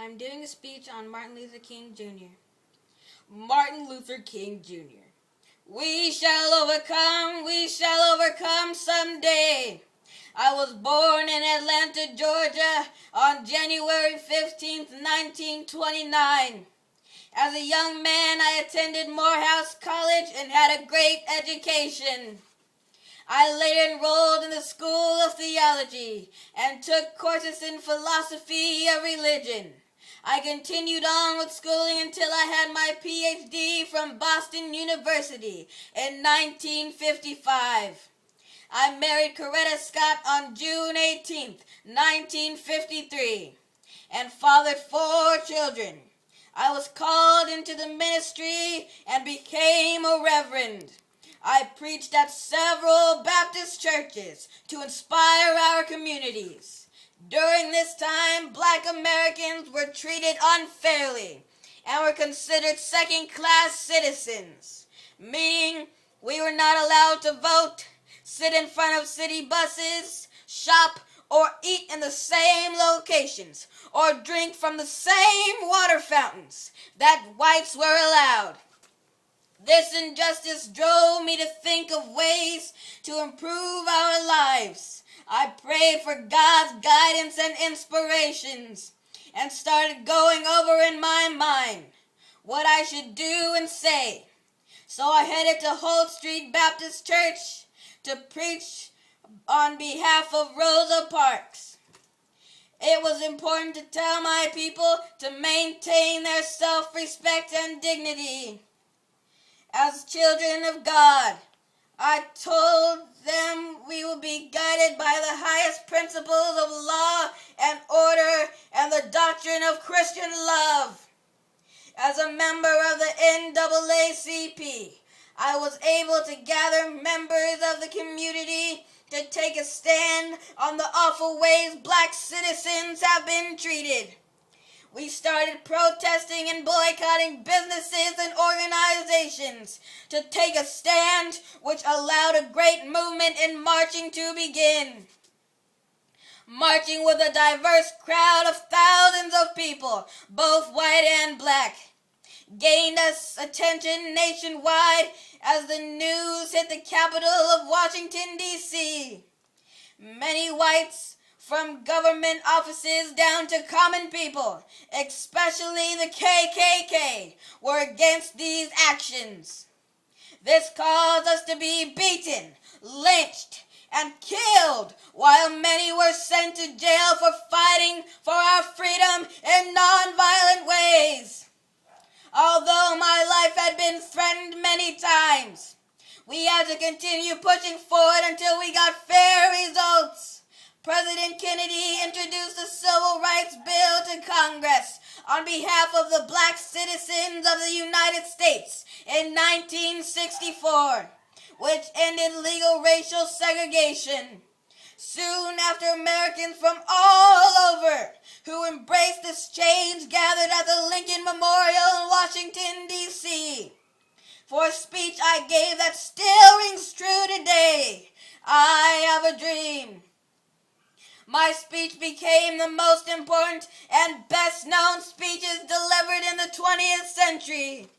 I'm doing a speech on Martin Luther King Jr. Martin Luther King Jr. We shall overcome someday. I was born in Atlanta, Georgia on January 15th, 1929. As a young man, I attended Morehouse College and had a great education. I later enrolled in the School of Theology and took courses in philosophy of religion. I continued on with schooling until I had my PhD from Boston University in 1955. I married Coretta Scott on June 18, 1953, and fathered 4 children. I was called into the ministry and became a reverend. I preached at several Baptist churches to inspire our communities. During this time, Black Americans were treated unfairly and were considered second-class citizens, meaning we were not allowed to vote, sit in front of city buses, shop, or eat in the same locations, or drink from the same water fountains that whites were allowed. This injustice drove me to think of ways to improve our lives. I prayed for God's guidance and inspirations and started going over in my mind what I should do and say. So I headed to Holt Street Baptist Church to preach on behalf of Rosa Parks. It was important to tell my people to maintain their self-respect and dignity. As children of God, I told them we will be guided by the highest principles of law and order and the doctrine of Christian love. As a member of the NAACP, I was able to gather members of the community to take a stand on the awful ways Black citizens have been treated. We started protesting and boycotting businesses and organizations to take a stand, which allowed a great movement in marching to begin. Marching with a diverse crowd of thousands of people, both white and Black, gained us attention nationwide as the news hit the capital of Washington, D.C. Many whites, from government offices down to common people, especially the KKK, were against these actions. This caused us to be beaten, lynched, and killed, while many were sent to jail for fighting for our freedom in nonviolent ways. Although my life had been threatened many times, we had to continue pushing forward until we got fair results. President Kennedy introduced the Civil Rights Bill to Congress on behalf of the Black citizens of the United States in 1964, which ended legal racial segregation. Soon after, Americans from all over who embraced this change gathered at the Lincoln Memorial in Washington, D.C. for a speech I gave that still rings true today. I have a dream. My speech became the most important and best-known speeches delivered in the 20th century.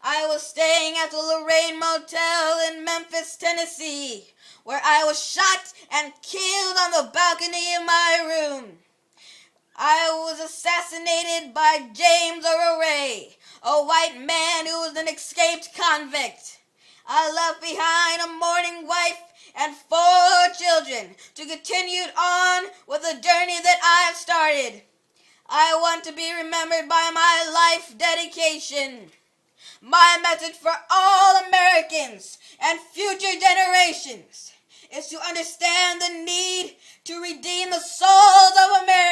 I was staying at the Lorraine Motel in Memphis, Tennessee, where I was shot and killed on the balcony of my room. I was assassinated by James Earl Ray, a white man who was an escaped convict. I left behind a mourning wife and 4 children to continue on with the journey that I have started. I want to be remembered by my life dedication. My message for all Americans and future generations is to understand the need to redeem the souls of America.